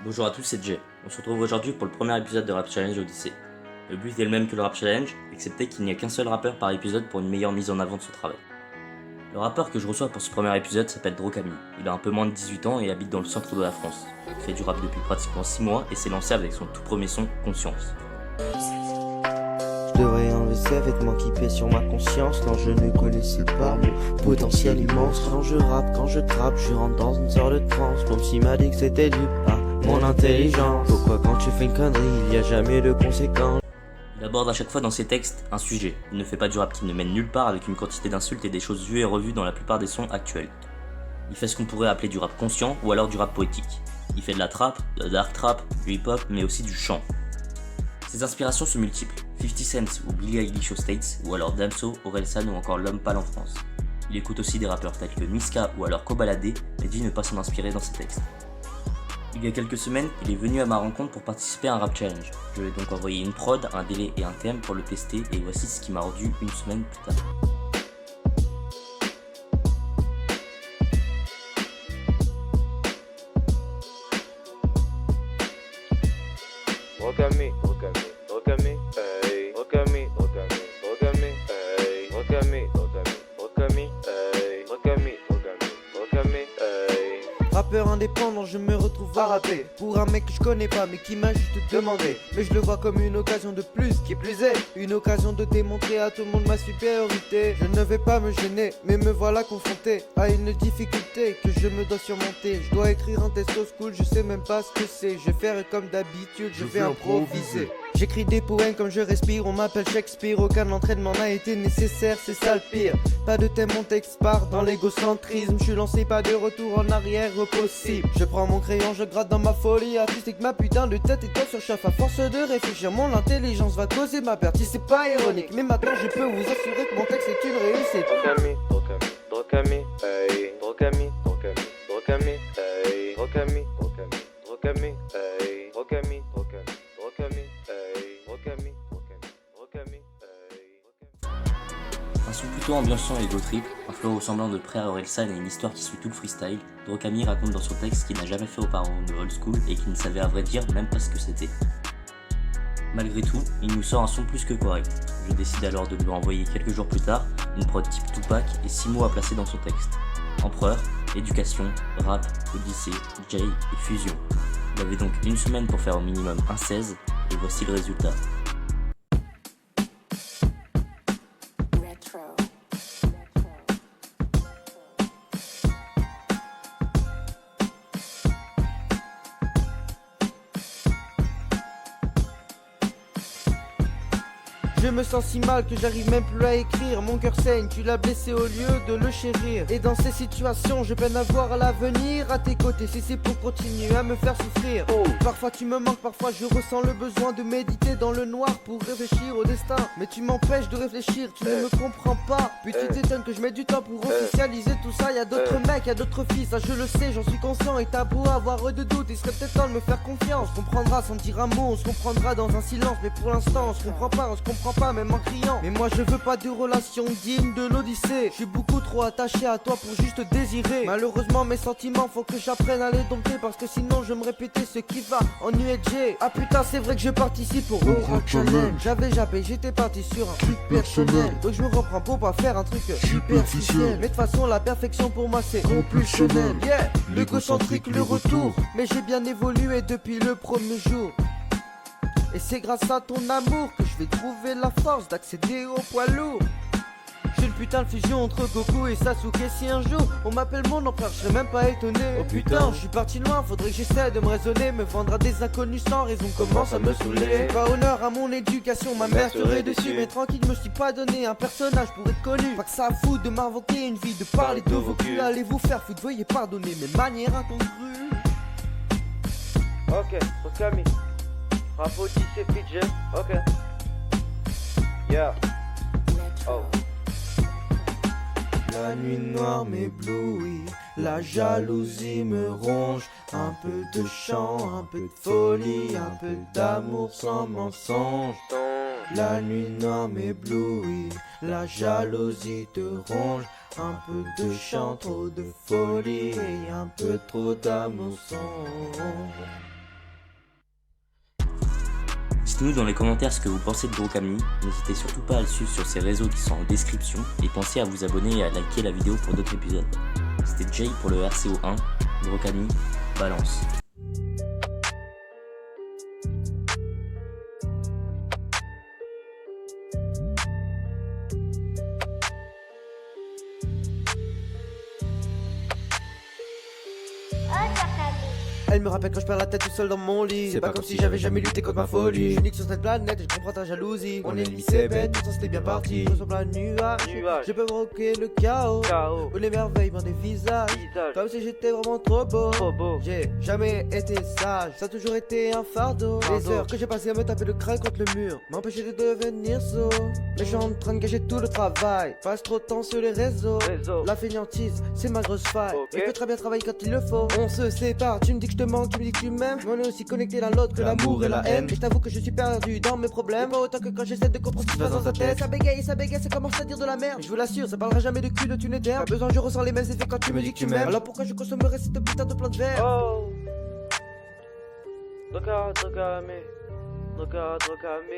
Bonjour à tous, c'est Jay. On se retrouve aujourd'hui pour le premier épisode de Rap Challenge Odyssey. Le but est le même que le Rap Challenge, excepté qu'il n'y a qu'un seul rappeur par épisode pour une meilleure mise en avant de ce travail. Le rappeur que je reçois pour ce premier épisode s'appelle Drocami. Il a un peu moins de 18 ans et habite dans le centre de la France. Il fait du rap depuis pratiquement 6 mois et s'est lancé avec son tout premier son, Conscience. Je devrais enlever ces vêtements qui pèsent sur ma conscience. Non, je ne connaissais pas mon potentiel immense. Quand je rappe, quand je trappe, je rentre dans une sorte de transe. Comme s'il m'a dit que c'était dû à mon intelligence. Pourquoi quand tu fais une connerie, il n'y a jamais de conséquences? Il aborde à chaque fois dans ses textes un sujet. Il ne fait pas du rap qui ne mène nulle part avec une quantité d'insultes et des choses vues et revues dans la plupart des sons actuels. Il fait ce qu'on pourrait appeler du rap conscient ou alors du rap poétique. Il fait de la trap, de la dark trap, du hip-hop mais aussi du chant. Ses inspirations sont multiples, 50 Cent ou Billie Eilish aux States, ou alors Damso, Orelsan ou encore L'Homme Pâle en France. Il écoute aussi des rappeurs tels que Niska ou alors Kobalade, mais dit ne pas s'en inspirer dans ses textes. Il y a quelques semaines, il est venu à ma rencontre pour participer à un rap challenge. Je lui ai donc envoyé une prod, un délai et un thème pour le tester et voici ce qui m'a rendu une semaine plus tard. Drocami, Drocami, Drocami, hey, Drocami, Drocami, Drocami, hey, Drocami, Drocami, Drocami, hey, Drocami, Drocami, Drocami, hey. Rappeur indépendant, je me retrouve à rapper pour un mec que je connais pas mais qui m'a juste demandé. Mais je le vois comme une occasion de plus, qui plus est une occasion de démontrer à tout le monde ma supériorité. Je ne vais pas me gêner, mais me voilà confronté à une difficulté que je me dois surmonter. Je dois écrire un test au school, je sais même pas ce que c'est. Je vais faire comme d'habitude, je vais improviser. J'écris des poèmes comme je respire, on m'appelle Shakespeare. Aucun entraînement n'a été nécessaire, c'est ça le pire. Pas de thème, mon texte part dans l'égocentrisme. Je suis lancé, pas de retour en arrière possible. Je prends mon crayon, je gratte dans ma folie artistique. Ma putain de tête est sur chauffe. À force de réfléchir, mon intelligence va causer ma perte. Si c'est pas ironique, mais maintenant je peux vous assurer que mon texte est une réussite. Drocami, Drocami, Drocami, hey, Drocami, Drocami, Drocami, hey, Drocami, Drocami, Drocami, hey, Drocami, Drocami, Drocami, hey, Drocami, Drocami, Drocami, hey. Un son plutôt ambiançant et ego trip, un flow ressemblant de près à Orelsan et une histoire qui suit tout le freestyle, Drocami raconte dans son texte qu'il n'a jamais fait auparavant de old school et qu'il ne savait à vrai dire même pas ce que c'était. Malgré tout, il nous sort un son plus que correct. Je décide alors de lui envoyer quelques jours plus tard une prod type Tupac et 6 mots à placer dans son texte. Empereur, éducation, rap, Odyssée, Jay et fusion. Il avait donc une semaine pour faire au minimum un 16 et voici le résultat. Je me sens si mal que j'arrive même plus à écrire. Mon cœur saigne, tu l'as blessé au lieu de le chérir. Et dans ces situations, je peine à voir l'avenir à tes côtés. Si c'est pour continuer à me faire souffrir. Parfois tu me manques, parfois je ressens le besoin de méditer dans le noir pour réfléchir au destin. Mais tu m'empêches de réfléchir, tu ne me comprends pas. Puis tu t'étonnes que je mets du temps pour officialiser tout ça. Y'a d'autres mecs, y'a d'autres filles, ça je le sais, j'en suis conscient. Et t'as beau avoir de doutes, il serait peut-être temps de me faire confiance. On se comprendra sans dire un mot, on se comprendra dans un silence. Mais pour l'instant on se comprend pas même en criant. Mais moi je veux pas de relation digne de l'Odyssée. Je suis beaucoup trop attaché à toi pour juste désirer. Malheureusement mes sentiments faut que j'apprenne à les dompter, parce que sinon je me répétais ce qui va ennuyer Jay. Ah putain c'est vrai que je participe au Rap Challenge. J'avais jappé, j'étais parti sur un truc personnel. Donc je me reprends pour pas faire un truc superficiel. Mais de toute façon la perfection pour moi c'est compulsionnel. Yeah, l'égocentrique le retour. Mais j'ai bien évolué depuis le premier jour. Et c'est grâce à ton amour que je vais trouver la force d'accéder au poids lourd. J'ai une putain de fusion entre Goku et Sasuke. Si un jour on m'appelle mon empereur, je serais même pas étonné. Oh putain, je suis parti loin, faudrait que j'essaie de me raisonner. Me vendre à des inconnus sans raison commence à me saouler. Pas honneur à mon éducation, ma mère serait dessus. Mais tranquille, je me suis pas donné un personnage pour être connu. Pas que ça fout de m'inventer une vie, de parler de vos culs. Allez vous faire foutre, veuillez pardonner mes manières incongrues. Ok, Drocami, rap Odyssey Fidget, ok. Yeah. Oh. La nuit noire m'éblouit, la jalousie me ronge. Un peu de chant, un peu de folie, un peu d'amour sans mensonge. La nuit noire m'éblouit, la jalousie te ronge. Un peu de chant, trop de folie et un peu trop d'amour sans. Dites-nous dans les commentaires ce que vous pensez de Drocami, n'hésitez surtout pas à le suivre sur ses réseaux qui sont en description et pensez à vous abonner et à liker la vidéo pour d'autres épisodes. C'était Jay pour le RCO1, Drocami, balance. Elle me rappelle quand je perds la tête tout seul dans mon lit. C'est pas comme si j'avais jamais lutté contre ma folie. Je suis unique sur cette planète et je comprends ta jalousie. Mon ennemi c'est bête, pourtant c'était bien parti. Je ressemble à un nuage, je peux provoquer le chaos. Ou l'émerveillement des visages, comme si j'étais vraiment trop beau. J'ai jamais été sage, ça a toujours été un fardeau. Les heures que j'ai passées à me taper le crâne contre le mur m'empêchaient de devenir sot. Mais je suis en train de gâcher tout le travail, passe trop de temps sur les réseaux. La fainéantise, c'est ma grosse faille. Je peux très bien travailler quand il le faut. On se sépare, tu me dis que je te manque, tu me dis que tu m'aimes. Mais on est aussi connectés l'un l'autre que l'amour et la haine. Et je t'avoue que je suis perdu dans mes problèmes. Pas autant que quand j'essaie de comprendre ce qui se passe dans sa tête. Ça bégaye, ça commence à dire de la merde. Mais je vous l'assure, ça parlera jamais de cul, de thunes et d'herbe. Pas besoin, je ressens les mêmes effets quand tu me dis que tu m'aimes. Alors pourquoi je consommerais cette putain de plante verte? Oh, Drocami, Drocami.